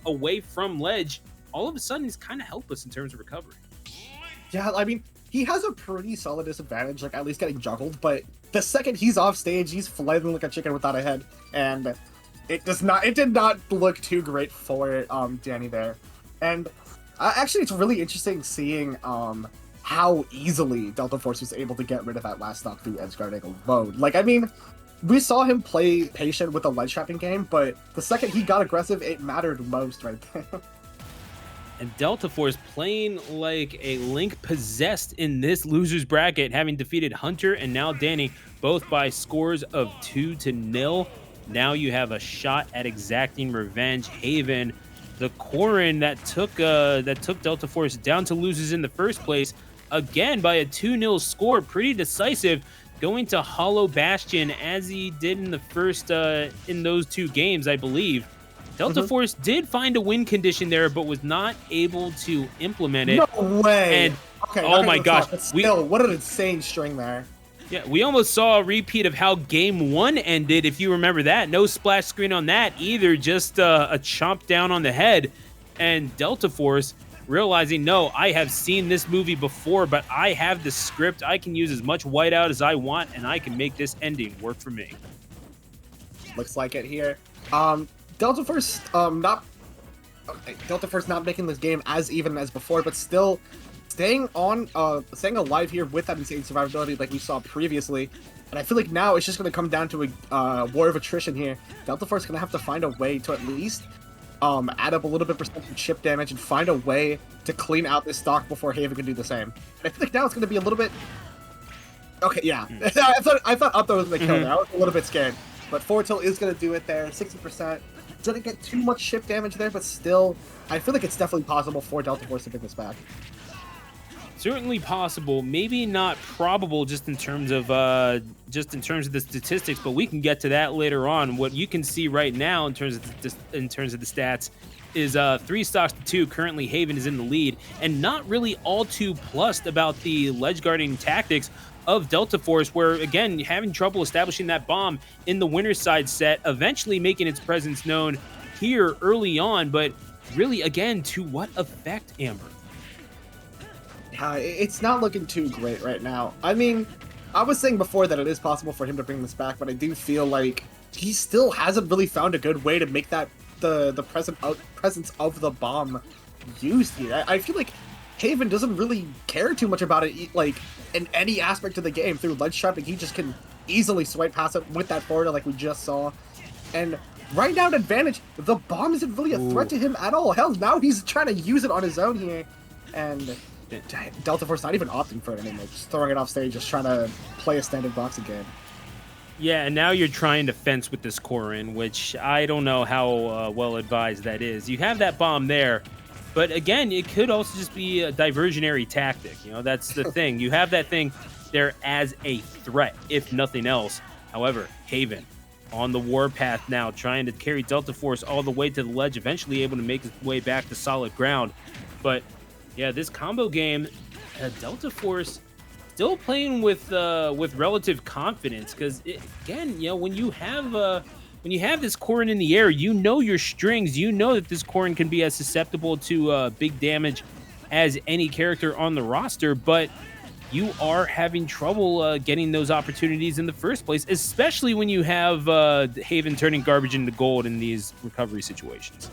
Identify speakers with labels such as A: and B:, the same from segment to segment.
A: away from ledge, all of a sudden is kind of helpless in terms of recovery.
B: Yeah, I mean, he has a pretty solid disadvantage, like at least getting juggled, but the second he's off stage, he's flailing like a chicken without a head, and it did not look too great for Danny there. And actually, it's really interesting seeing how easily Deltaforce was able to get rid of that last stock through edge guarding alone. Like, I mean, we saw him play patient with the ledge trapping game, but the second he got aggressive, it mattered most right there.
A: And Deltaforce playing like a Link possessed in this loser's bracket, having defeated Hunter and now Danny, both by scores of 2-0. Now you have a shot at exacting revenge. Haven, the Corrin that took Deltaforce down to losers in the first place, again by a 2-0 score, pretty decisive, going to Hollow Bastion as he did in the first in those two games, I believe. Deltaforce did find a win condition there, but was not able to implement it.
B: No way!
A: And
B: okay,
A: oh my gosh,
B: still, what an insane string there.
A: Yeah, we almost saw a repeat of how game one ended, if you remember that. No splash screen on that either, just a chomp down on the head. And Deltaforce realizing, no, I have seen this movie before, but I have the script. I can use as much whiteout as I want, and I can make this ending work for me.
B: Looks like it here. Deltaforce not making this game as even as before, but still staying alive here with that insane survivability like we saw previously. And I feel like now it's just going to come down to a war of attrition here. Deltaforce is going to have to find a way to at least add up a little bit percent chip damage and find a way to clean out this stock before Haven can do the same. And I feel like now it's going to be a little bit... Okay, yeah. I thought Up was going to kill there. I was a little bit scared. But forward tilt is going to do it there, 60%. Didn't get too much chip damage there, but still, I feel like it's definitely possible for Deltaforce to pick this back.
A: Certainly possible, maybe not probable, just in terms of the statistics. But we can get to that later on. What you can see right now in terms of the stats is 3 stocks to 2. Currently, Haven is in the lead, and not really all too plussed about the ledge guarding tactics of Deltaforce, where, again, having trouble establishing that bomb in the winner's side set, eventually making its presence known here early on, but really, again, to what effect, Amber?
B: It's not looking too great right now. I mean, I was saying before that it is possible for him to bring this back, but I do feel like he still hasn't really found a good way to make that the presence of the bomb used here. I feel like Haven doesn't really care too much about it, like, in any aspect of the game. Through ledge trapping, he just can easily swipe past it with that forward like we just saw. And right now, at advantage, the bomb isn't really a threat to him at all. Hell, now he's trying to use it on his own here. And Deltaforce not even opting for it anymore, just throwing it off stage, just trying to play a standard boxing game.
A: Yeah, and now you're trying to fence with this Corrin, which I don't know how well advised that is. You have that bomb there, but again, it could also just be a diversionary tactic. You know, that's the thing. You have that thing there as a threat, if nothing else. However, Haven on the warpath now, trying to carry Deltaforce all the way to the ledge, eventually able to make his way back to solid ground. But yeah, this combo game, Deltaforce still playing with relative confidence, because again, you know, when you have this Corrin in the air, you know your strings. You know that this Corrin can be as susceptible to big damage as any character on the roster, but you are having trouble getting those opportunities in the first place, especially when you have Haven turning garbage into gold in these recovery situations.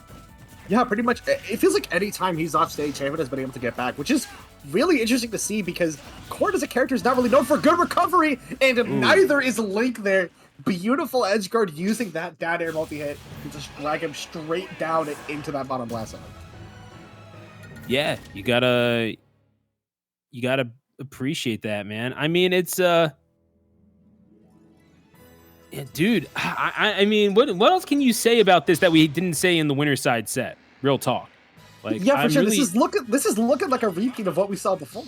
B: Yeah, pretty much. It feels like any time he's off stage, Haven has been able to get back, which is really interesting to see, because Corrin as a character is not really known for good recovery, and neither is Link there. Beautiful edge guard using that down air multi-hit to just drag him straight down and into that bottom blast zone.
A: Yeah, you gotta appreciate that, man. I mean, it's yeah, dude. I mean, what else can you say about this that we didn't say in the winner's side set? Real talk. Like,
B: yeah, for sure. Really... This is looking like a repeat of what we saw before.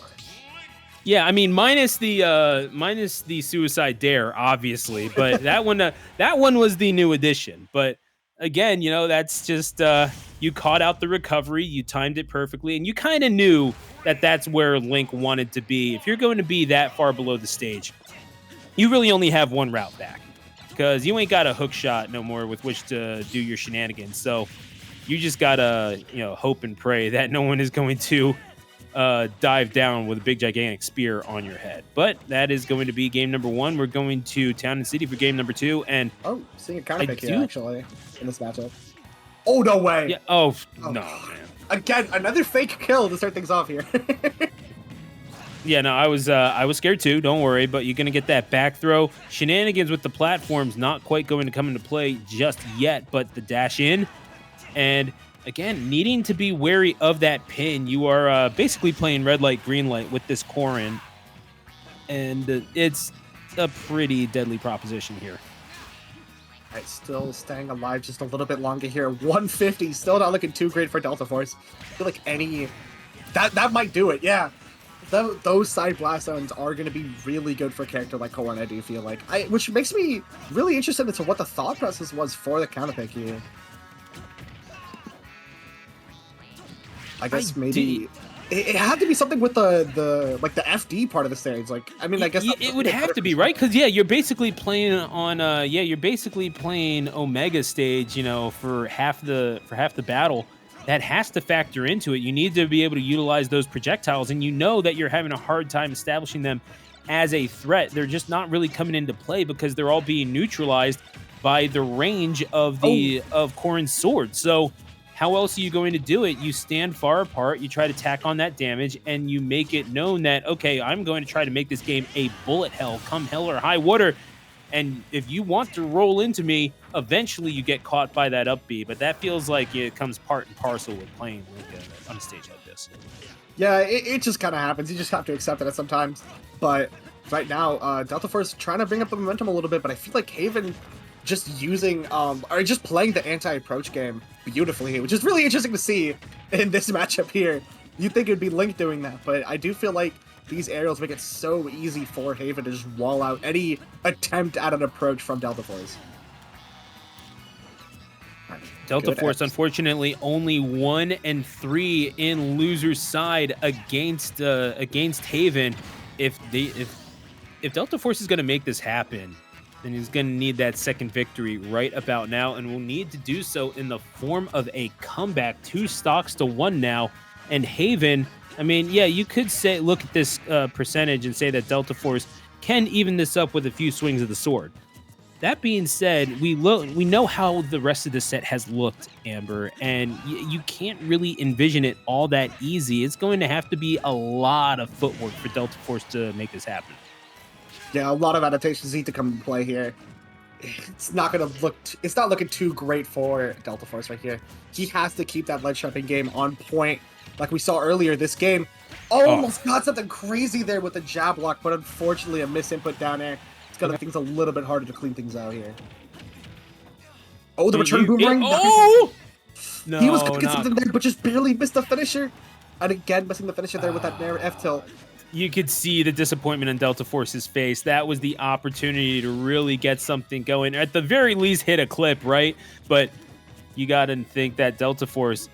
A: Yeah, I mean, minus the suicide dare, obviously, but that one was the new addition. But again, you know, that's just you caught out the recovery, you timed it perfectly, and you kind of knew that that's where Link wanted to be. If you're going to be that far below the stage, you really only have one route back, because you ain't got a hook shot no more with which to do your shenanigans. So You just gotta, hope and pray that no one is going to dive down with a big gigantic spear on your head. But that is going to be game number 1. We're going to Town and City for game number 2, and
B: seeing a counter pick here actually in this matchup. Oh no way!
A: Yeah. Oh no, man.
B: Again, another fake kill to start things off here.
A: Yeah, no, I was scared too. Don't worry, but you're gonna get that back throw. Shenanigans with the platforms not quite going to come into play just yet, but the dash in, and again, needing to be wary of that pin. You are basically playing red light, green light with this Corrin, and it's a pretty deadly proposition here.
B: All right, still staying alive just a little bit longer here. 150, still not looking too great for Deltaforce. I feel like that might do it. Yeah, those side blast zones are going to be really good for a character like Corrin. I do feel like, which makes me really interested into what the thought process was for the counter pick here. I guess maybe it had to be something with the FD part of the stage. Like, I mean, I guess
A: it would have to be, right? Because you're basically playing on you're basically playing Omega stage, for half the battle. That has to factor into it. You need to be able to utilize those projectiles, and you know that you're having a hard time establishing them as a threat. They're just not really coming into play because they're all being neutralized by the range of of Corrin's sword. So how else are you going to do it? You stand far apart, you try to tack on that damage, and you make it known that, okay, I'm going to try to make this game a bullet hell, come hell or high water. And if you want to roll into me, eventually you get caught by that up B. But that feels like it comes part and parcel with playing on a stage like this.
B: Yeah, it just kind of happens. You just have to accept it sometimes. But right now, Deltaforce trying to bring up the momentum a little bit, but I feel like Haven just using, or just playing the anti-approach game beautifully, which is really interesting to see in this matchup here. You'd think it would be Link doing that, but I do feel like these aerials make it so easy for Haven to just wall out any attempt at an approach from Deltaforce.
A: Deltaforce, unfortunately, only 1 and 3 in loser's side against Haven. If Deltaforce is going to make this happen, then he's going to need that second victory right about now, and will need to do so in the form of a comeback. 2 stocks to 1 now, and Haven, I mean, yeah, you could say, look at this percentage and say that Deltaforce can even this up with a few swings of the sword. That being said, we know how the rest of the set has looked, Amber, and you can't really envision it all that easy. It's going to have to be a lot of footwork for Deltaforce to make this happen.
B: Yeah, a lot of adaptations need to come into play here. It's not looking too great for Deltaforce right here. He has to keep that ledge trapping game on point. Like we saw earlier this game, almost got something crazy there with the jab block, but unfortunately a misinput down there. It's gonna make things a little bit harder to clean things out here. Oh, the return boomerang!
A: No,
B: he was gonna get something there, but just barely missed the finisher. And again, missing the finisher there with that narrow F tilt.
A: You could see the disappointment in Deltaforce's face. That was the opportunity to really get something going. At the very least, hit a clip, right? But you got to think that Deltaforce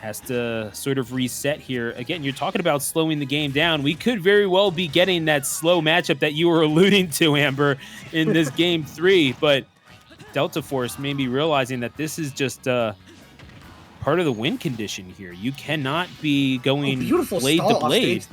A: has to sort of reset here. Again, you're talking about slowing the game down. We could very well be getting that slow matchup that you were alluding to, Amber, in this game 3. But Deltaforce may be realizing that this is just part of the win condition here. You cannot be going blade to blade.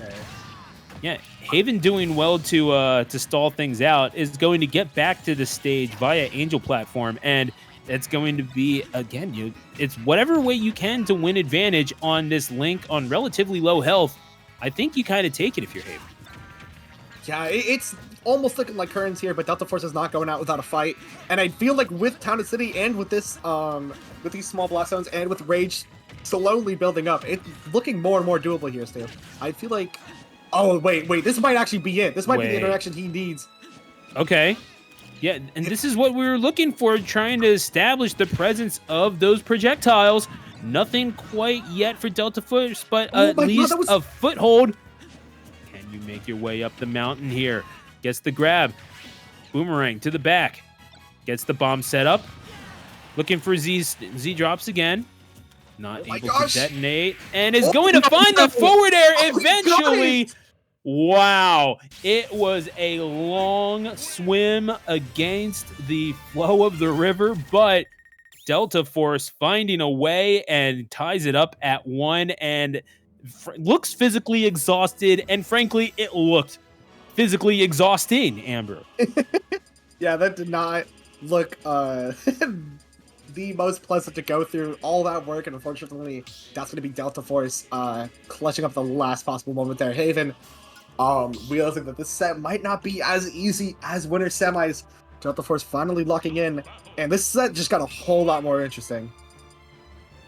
A: Yeah, Haven doing well to stall things out is going to get back to the stage via Angel platform, and it's going to be, again, it's whatever way you can to win advantage on this Link on relatively low health. I think you kind of take it if you're Haven.
B: Yeah, it's almost looking like Currents here, but Deltaforce is not going out without a fight. And I feel like with Town and City and with this, with these small blast zones and with Rage slowly building up, it's looking more and more doable here, Stu. I feel like, oh, wait, this might actually be it. This might be the interaction he needs.
A: Okay. Yeah, and this is what we were looking for, trying to establish the presence of those projectiles. Nothing quite yet for Deltaforce, but at least a foothold. Can you make your way up the mountain here? Gets the grab. Boomerang to the back. Gets the bomb set up. Looking for Z drops again. Not able to detonate. And is going to find the forward air eventually. Wow. It was a long swim against the flow of the river, but Deltaforce finding a way and ties it up at 1 and looks physically exhausted. And frankly, it looked physically exhausting, Amber.
B: Yeah, that did not look the most pleasant to go through. All that work, and unfortunately, that's going to be Deltaforce clutching up the last possible moment there. Haven, realizing that this set might not be as easy as winter semis. Deltaforce finally locking in, and this set just got a whole lot more interesting.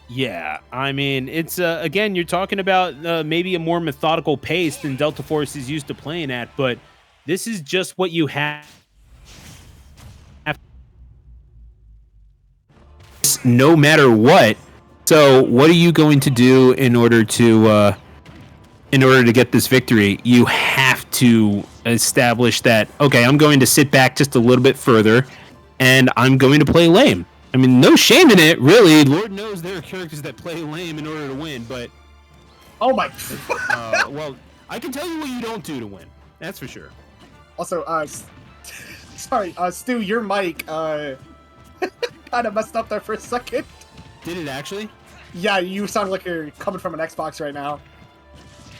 A: Yeah, I mean, it's again, you're talking about maybe a more methodical pace than Deltaforce is used to playing at, but this is just what you have. No matter what. So, what are you going to do in order to get this victory? You have to establish that, okay, I'm going to sit back just a little bit further, and I'm going to play lame. I mean, no shame in it, really. Lord knows there are characters that play lame in order to win, but
B: oh my!
A: well, I can tell you what you don't do to win. That's for sure.
B: Also, sorry, Stu, your mic kind of messed up there for a second.
A: Did it actually?
B: Yeah, you sound like you're coming from an Xbox right now.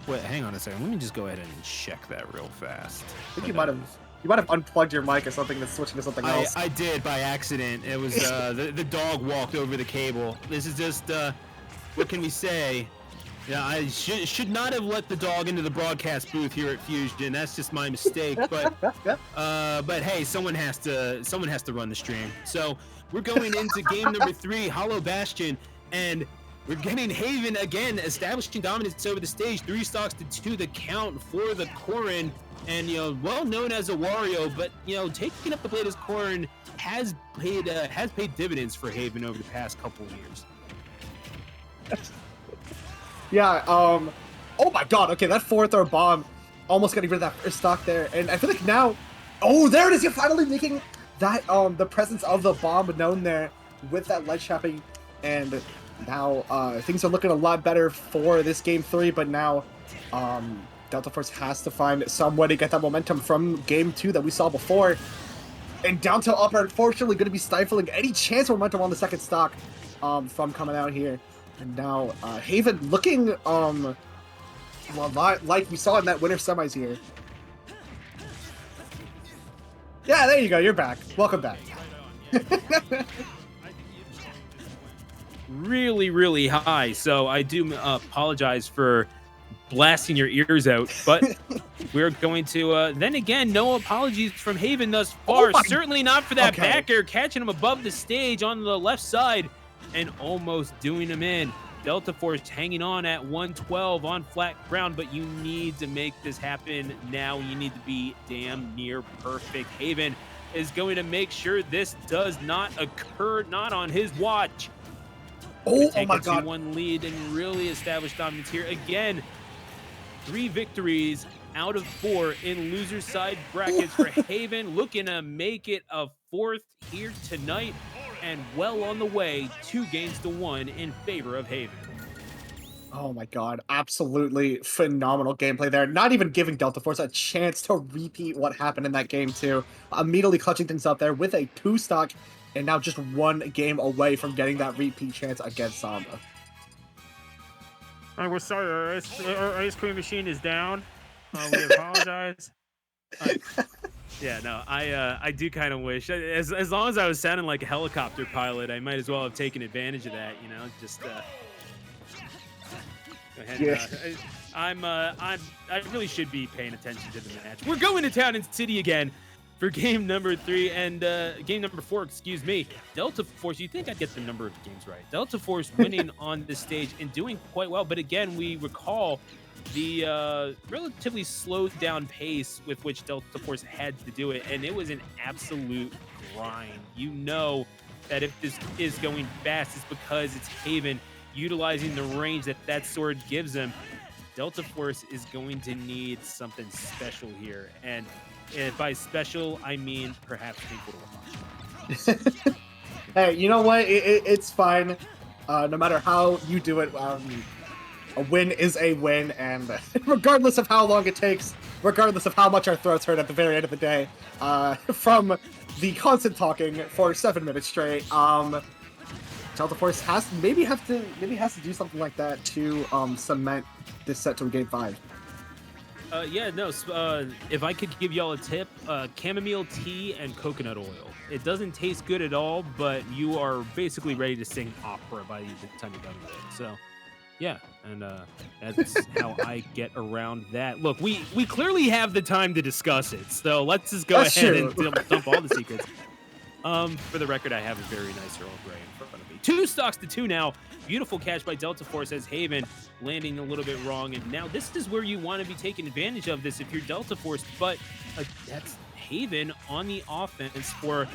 A: Wait, hang on a second. Let me just go ahead and check that real fast.
B: I think you might have unplugged your mic or something that's switching to something else.
A: I did by accident. It was the dog walked over the cable. This is just what can we say? Yeah, I should not have let the dog into the broadcast booth here at Fusion. That's just my mistake. But hey, someone has to run the stream. So we're going into game number 3, Hollow Bastion, and we're getting Haven again establishing dominance over the stage. 3 stocks to 2 the count for the Corrin, and well known as a Wario, but taking up the blade as Corrin has paid dividends for Haven over the past couple of years.
B: Yeah, oh my god, okay, that 4-throw bomb almost getting rid of that first stock there, and I feel like now, oh, there it is, you're finally making that, the presence of the bomb known there with that ledge trapping, and now, things are looking a lot better for this game 3, but now, Deltaforce has to find some way to get that momentum from game 2 that we saw before, and down to up are unfortunately going to be stifling any chance of momentum on the second stock, from coming out here. And now, Haven looking, well, like we saw in that winter semis here. Yeah, there you go. You're back. Welcome back.
A: Really, really high. So I do apologize for blasting your ears out, but we're going to, then again, no apologies from Haven thus far. Certainly not for that back air, catching him above the stage on the left side and almost doing him in. Deltaforce hanging on at 112 on flat ground, but you need to make this happen now. You need to be damn near perfect. Haven is going to make sure this does not occur, not on his watch.
B: Oh my god.
A: 2-1 lead and really establish dominance here. Again, 3 victories out of 4 in loser side brackets for Haven, looking to make it a 4th here tonight, and well on the way, 2 games to 1 in favor of Haven.
B: Oh my god, absolutely phenomenal gameplay there. Not even giving Deltaforce a chance to repeat what happened in that game 2. Immediately clutching things up there with a 2 stock, and now just 1 game away from getting that repeat chance against Samba.
A: We're sorry, our ice cream machine is down. We apologize. Yeah, no, I do kind of wish, as long as I was sounding like a helicopter pilot, I might as well have taken advantage of that, just go ahead.
B: Yeah.
A: I really should be paying attention to the match. We're going to Town and City again for game number 3 and game number 4, excuse me. Deltaforce, you'd think I'd get the number of games right. Deltaforce winning on this stage and doing quite well, but again, we recall the relatively slowed down pace with which Deltaforce had to do it, and it was an absolute grind. You know that if this is going fast, it's because it's Haven utilizing the range that sword gives him. Deltaforce is going to need something special here, and by special, I mean perhaps people to watch.
B: Hey, you know what? It's fine. No matter how you do it, a win is a win, and regardless of how long it takes, regardless of how much our throats hurt at the very end of the day, from the constant talking for 7 minutes straight, Deltaforce has to do something like that to cement this set to a game 5.
A: Yeah, no. If I could give y'all a tip, chamomile tea and coconut oil. It doesn't taste good at all, but you are basically ready to sing opera by the time you're done with it. So, yeah, and that's how I get around that. Look, we clearly have the time to discuss it, so let's just go
B: That's
A: ahead
B: true.
A: and dump all the secrets. For the record, I have a very nice Earl Grey in front of me. 2 stocks to 2 now. Beautiful catch by Deltaforce as Haven landing a little bit wrong. And now this is where you want to be taking advantage of this if you're Deltaforce. But that's Haven on the offense for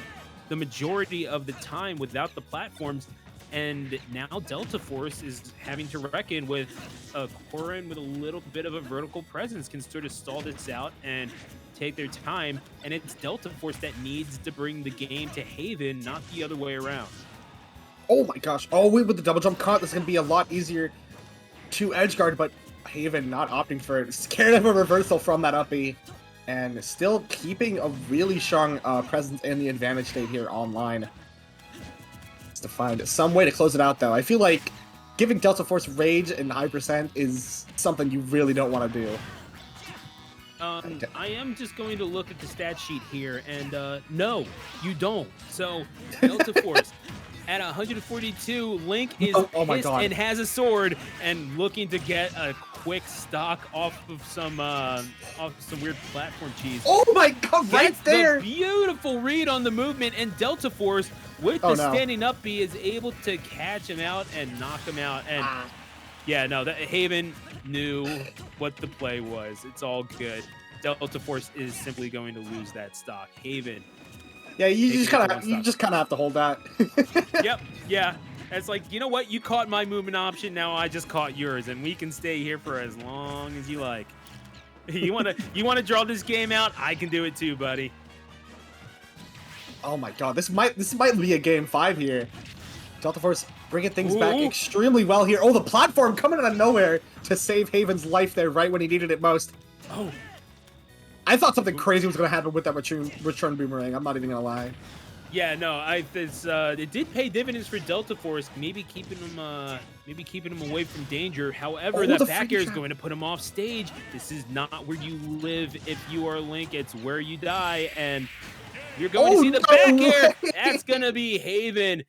A: the majority of the time without the platforms. And now Deltaforce is having to reckon with a Corrin with a little bit of a vertical presence can sort of stall this out and take their time. And it's Deltaforce that needs to bring the game to Haven, not the other way around.
B: Oh my gosh. Oh, wait, with the double jump cut, this is going to be a lot easier to edge guard, but Haven not opting for it. Scared of a reversal from that up B, and still keeping a really strong presence in the advantage state here online. Just to find some way to close it out, though. I feel like giving Deltaforce rage in high percent is something you really don't want to do.
A: I am just going to look at the stat sheet here, and no, you don't. So, Deltaforce at 142, Link is pissed and has a sword and looking to get a quick stock off of some weird platform cheese.
B: Oh my god, right there!
A: The beautiful read on the movement, and Deltaforce with the standing up B is able to catch him out and knock him out. And yeah, no, that Haven knew what the play was. It's all good. Deltaforce is simply going to lose that stock. Haven.
B: Yeah, you just kind of have to hold that.
A: Yep. Yeah. It's like, you know what? You caught my movement option. Now I just caught yours, and we can stay here for as long as you like. You wanna draw this game out? I can do it too, buddy.
B: Oh my god, this might be a game 5 here. Deltaforce bringing things back extremely well here. Oh, the platform coming out of nowhere to save Haven's life there right when he needed it most.
A: Oh.
B: I thought something crazy was going to happen with that return boomerang. I'm not even going to lie.
A: Yeah, no, it did pay dividends for Deltaforce, maybe keeping him away from danger. However, that back air is going to put him off stage. This is not where you live if you are Link. It's where you die, and you're going to see the back air. That's going to be Haven.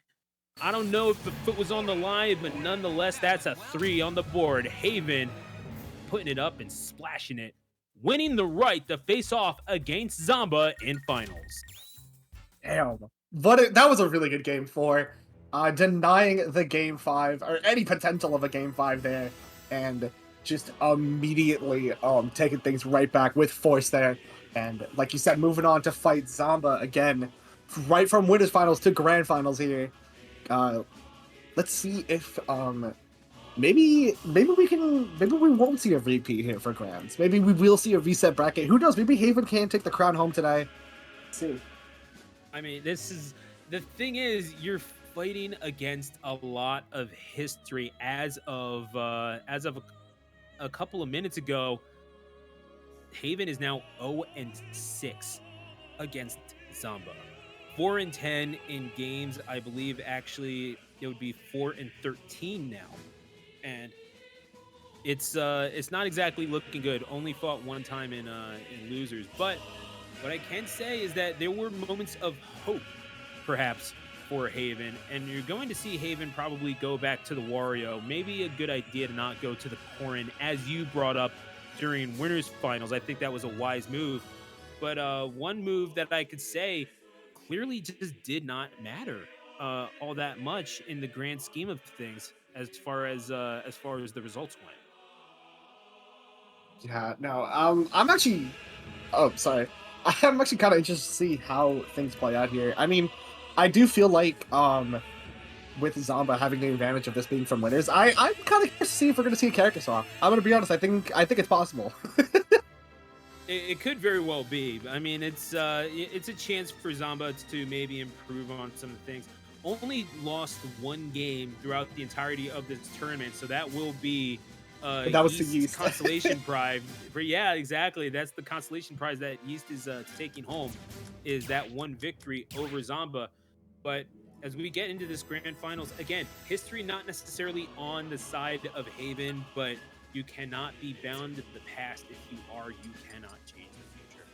A: I don't know if the foot was on the line, but nonetheless, that's a 3 on the board. Haven putting it up and splashing it, winning the right to face off against Zamba in finals.
B: Damn. But that was a really good game 4. Denying the game 5, or any potential of a game 5 there, and just immediately taking things right back with force there. And like you said, moving on to fight Zamba again, right from winners finals to grand finals here. Let's see if maybe we won't see a repeat here for grands. Maybe we will see a reset bracket. Who knows? Maybe Haven can take the crown home today. Let's see.
A: I mean, the thing is, you're fighting against a lot of history as of a couple of minutes ago. Haven is now 0-6 against Zamba. 4-10 in games. I believe actually it would be 4-13 now, and it's not exactly looking good. Only fought one time in losers, but what I can say is that there were moments of hope, perhaps, for Haven, and you're going to see Haven probably go back to the Wario. Maybe a good idea to not go to the Corrin, as you brought up during winners finals. I think that was a wise move, but one move that I could say clearly just did not matter all that much in the grand scheme of things as far as the results went.
B: Yeah, no, I'm actually, oh, sorry. I'm actually kind of interested to see how things play out here. I mean, I do feel like, with Zamba having the advantage of this being from winners, I'm kind of curious to see if we're going to see a character swap. I'm going to be honest, I think it's possible.
A: It could very well be. I mean, it's a chance for Zamba to maybe improve on some of the things. Only lost one game throughout the entirety of this tournament, so that will be
B: that was the Yeast
A: consolation prize. Yeah, exactly. That's the consolation prize that Yeast is taking home, is that one victory over Zamba. But as we get into this grand finals, again, history not necessarily on the side of Haven, but you cannot be bound to the past. If you are, you cannot change the future.